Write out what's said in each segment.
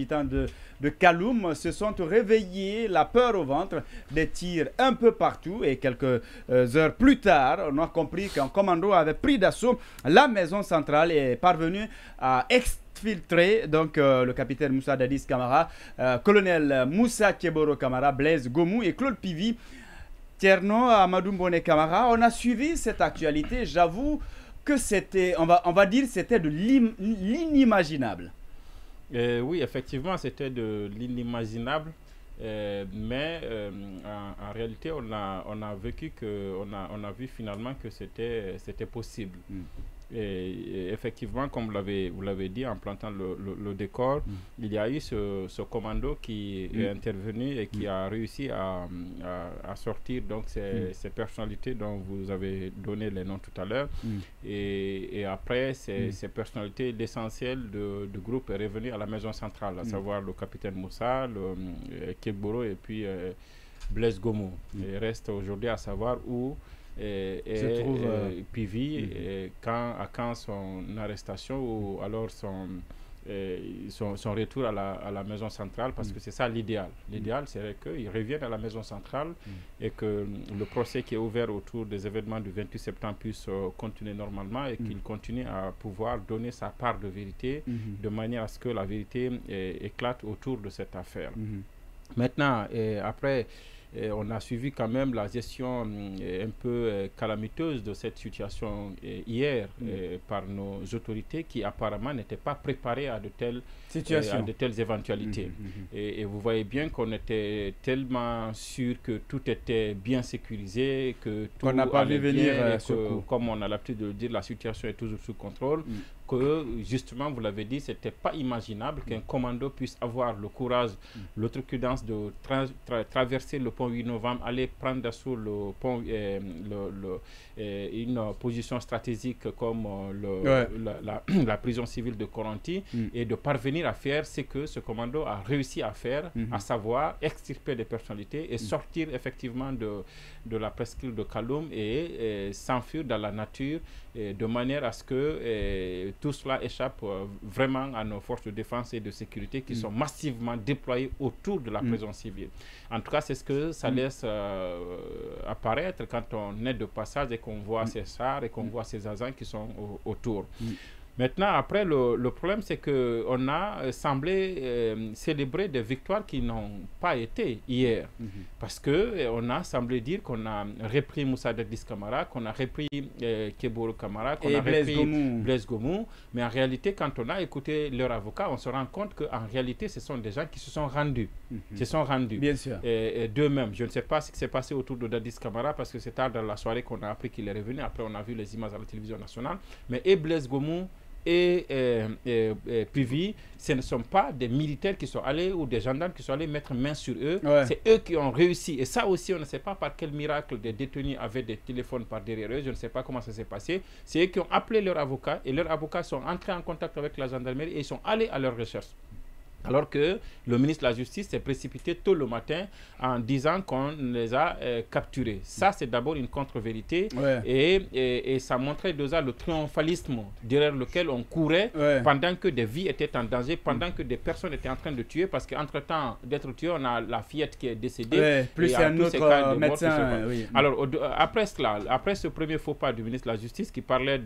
habitants de Kaloum se sont réveillés, la peur au ventre, des tirs un peu partout. Et quelques heures plus tard, on a compris qu'un commando avait pris d'assaut la maison centrale et est parvenu à exfiltrer donc le capitaine Moussa Dadis Camara, colonel Moussa Keboro Camara, Blaise Gomou et Claude Pivy. Tierno Amadou Mbone Camara, on a suivi cette actualité. J'avoue que c'était, on va dire, c'était de l'inimaginable. Oui, effectivement, c'était de l'inimaginable. Mais en réalité, on a vécu on a vu finalement que c'était possible. Et effectivement, comme vous l'avez dit, en plantant le décor, il y a eu ce commando qui est intervenu et qui a réussi à sortir donc ces personnalités dont vous avez donné les noms tout à l'heure. Et après, ces personnalités, l'essentiel du groupe est revenu à la maison centrale, à savoir le capitaine Moussa, le Keboro et puis Blaise Gomou. Il reste aujourd'hui à savoir où se trouve Pivy à quand son arrestation ou alors son retour à la maison centrale, parce que c'est ça l'idéal. L'idéal serait qu'il revienne à la maison centrale et que le procès qui est ouvert autour des événements du 28 septembre puisse continuer normalement et qu'il continue à pouvoir donner sa part de vérité de manière à ce que la vérité éclate autour de cette affaire. Maintenant, après, on a suivi quand même la gestion un peu calamiteuse de cette situation hier par nos autorités qui apparemment n'étaient pas préparées à de telles éventualités. Et vous voyez bien qu'on était tellement sûr que tout était bien sécurisé, que tout n'a pas vu venir comme on a l'habitude de le dire, la situation est toujours sous contrôle. Que justement, vous l'avez dit, c'était pas imaginable qu'un commando puisse avoir le courage, l'outrecuidance de traverser le pont 8 novembre, aller prendre d'assaut le pont, une position stratégique comme la prison civile de Koronti et de parvenir à faire ce que ce commando a réussi à faire, à savoir extirper des personnalités et sortir effectivement de la presqu'île de Kaloum et s'enfuir dans la nature de manière à ce que tout cela échappe vraiment à nos forces de défense et de sécurité qui sont massivement déployées autour de la prison civile. En tout cas, c'est ce que ça laisse apparaître quand on est de passage et qu'on voit ces chars et qu'on voit ces agents qui sont autour. Maintenant, après, le problème, c'est qu'on a semblé célébrer des victoires qui n'ont pas été hier. Parce qu'on a semblé dire qu'on a repris Moussa Dadis Camara, qu'on a repris Keboro Camara, qu'on a repris Blaise Gomou. Mais en réalité, quand on a écouté leur avocat, on se rend compte qu'en réalité, ce sont des gens qui se sont rendus. Bien sûr. D'eux-mêmes. Je ne sais pas ce qui s'est passé autour de Dadis Camara parce que c'est tard dans la soirée qu'on a appris qu'il est revenu. Après, on a vu les images à la télévision nationale. Mais Blaise Gomou et Pivy, ce ne sont pas des militaires qui sont allés ou des gendarmes qui sont allés mettre main sur eux. C'est eux qui ont réussi. Et ça aussi, on ne sait pas par quel miracle des détenus avaient des téléphones par derrière eux. Je ne sais pas comment ça s'est passé. C'est eux qui ont appelé leur avocat et leurs avocats sont entrés en contact avec la gendarmerie et ils sont allés à leur recherche. Alors que le ministre de la Justice s'est précipité tôt le matin en disant qu'on les a capturés. Ça, c'est d'abord une contre-vérité. Et ça montrait déjà le triomphalisme derrière lequel on courait pendant que des vies étaient en danger, pendant que des personnes étaient en train de tuer. Parce qu'entre-temps d'être tué, on a la fillette qui est décédée. Plus un autre médecin. Alors, après cela, après ce premier faux pas du ministre de la Justice qui parlait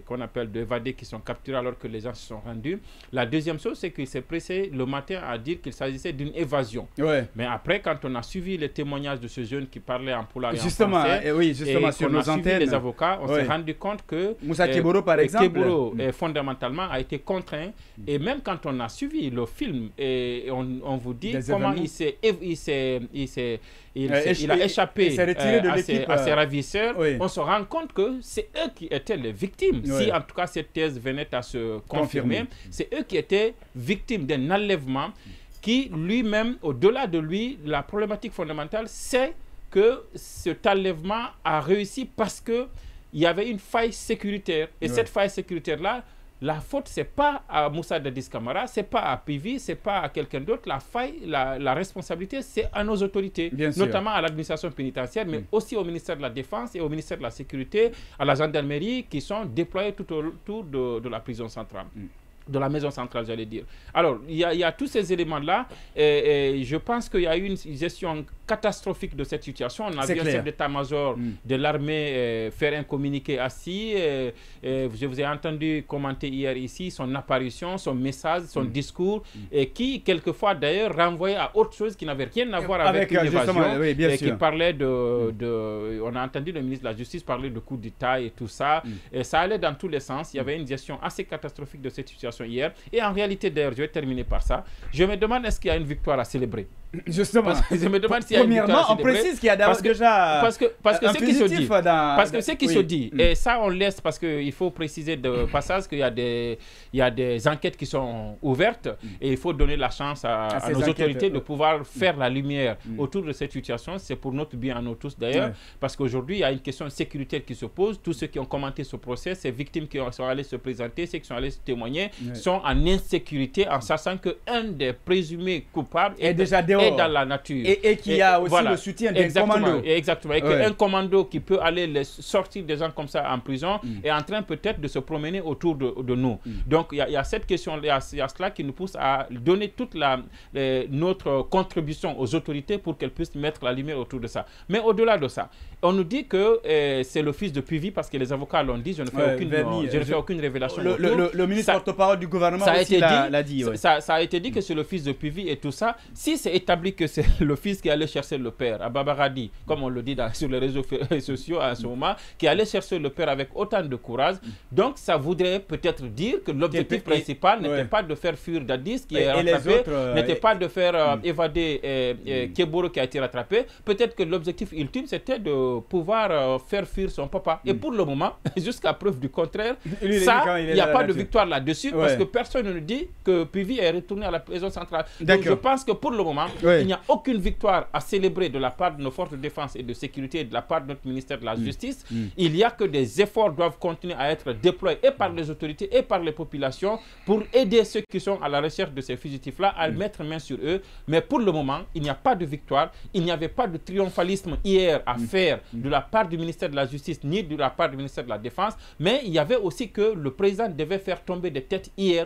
qu'on appelle d'évadés qui sont capturés alors que les gens se sont rendus, la deuxième chose, c'est qu'il s'est pressé le matin à dire qu'il s'agissait d'une évasion. Mais après, quand on a suivi les témoignages de ce jeune qui parlait en pulaar et en français, et sur qu'on nos a suivi antennes, les avocats, on s'est rendu compte que Moussa Keboro, par exemple, Keboro, fondamentalement, a été contraint. Et même quand on a suivi le film, et on vous dit comment il a échappé à ses ravisseurs, on se rend compte que c'est eux qui étaient les victimes. Si en tout cas cette thèse venait à se confirmer, c'est eux qui étaient victimes d'un enlèvement qui lui-même, au-delà de lui, la problématique fondamentale, c'est que cet enlèvement a réussi parce qu'il y avait une faille sécuritaire. Et cette faille sécuritaire-là, la faute, ce n'est pas à Moussa Dadis Camara, ce n'est pas à Pivy, ce n'est pas à quelqu'un d'autre. La faille, la responsabilité, c'est à nos autorités, notamment à l'administration pénitentiaire, mais aussi au ministère de la Défense et au ministère de la Sécurité, à la gendarmerie, qui sont déployés tout autour de la prison centrale. de la maison centrale, j'allais dire. Alors, il y a tous ces éléments-là, et je pense qu'il y a eu une gestion catastrophique de cette situation. On a vu un chef d'état-major de l'armée faire un communiqué assis. Je vous ai entendu commenter hier ici son apparition, son message, son discours, et qui, quelquefois, d'ailleurs, renvoyait à autre chose qui n'avait rien à voir avec une évasion, oui, et qui parlait on a entendu le ministre de la Justice parler de coup d'État et tout ça, et ça allait dans tous les sens. Il y avait une gestion assez catastrophique de cette situation hier. Et en réalité, d'ailleurs, je vais terminer par ça. Je me demande, est-ce qu'il y a une victoire à célébrer? Justement. Je me demande s'il y a une victoire à célébrer. On précise qu'il y a déjà parce que ce qui se dit, parce que ce qui se dit, et ça on laisse, parce qu'il faut préciser de passage qu'il y a des enquêtes qui sont ouvertes, et il faut donner la chance à nos autorités de pouvoir faire la lumière autour de cette situation. C'est pour notre bien à nous tous d'ailleurs, parce qu'aujourd'hui il y a une question sécuritaire qui se pose. Tous ceux qui ont commenté ce procès, ces victimes qui sont allées se présenter, ceux qui sont allés se témoigner, sont en insécurité, en sachant qu'un des présumés coupables est déjà est dans la nature. Et qu'il y a aussi le soutien d'un commando. Exactement. Et qu'un commando qui peut aller sortir des gens comme ça en prison est en train peut-être de se promener autour de nous. Donc il y a cette question, il y a cela qui nous pousse à donner toute notre contribution aux autorités pour qu'elles puissent mettre la lumière autour de ça. Mais au-delà de ça, on nous dit que c'est le fils de Puvis, parce que les avocats l'ont dit, je ne fais aucune révélation. Le ministre porte-parole du gouvernement aussi l'a dit. Ça a été dit que c'est le fils de Puvis et tout ça. Si c'est établi que c'est le fils qui allait chercher le père, à Babaradi, comme on le dit sur les réseaux sociaux à ce moment, qui allait chercher le père avec autant de courage, donc ça voudrait peut-être dire que l'objectif principal n'était pas de faire fuir Dadis, qui est rattrapé, n'était pas de faire évader Keboro, qui a été rattrapé. Peut-être que l'objectif ultime, c'était de pouvoir faire fuir son papa. Et pour le moment, jusqu'à preuve du contraire, il n'y a pas de victoire là-dessus, parce que personne ne dit que Puvis est retourné à la prison centrale. Donc je pense que pour le moment, il n'y a aucune victoire à célébrer de la part de nos forces de défense et de sécurité et de la part de notre ministère de la Justice. Il y a que des efforts doivent continuer à être déployés et par les autorités et par les populations pour aider ceux qui sont à la recherche de ces fugitifs-là à mettre main sur eux. Mais pour le moment, il n'y a pas de victoire. Il n'y avait pas de triomphalisme hier à faire de la part du ministère de la Justice ni de la part du ministère de la Défense. Mais il y avait aussi que le président devait faire tomber des têtes hier.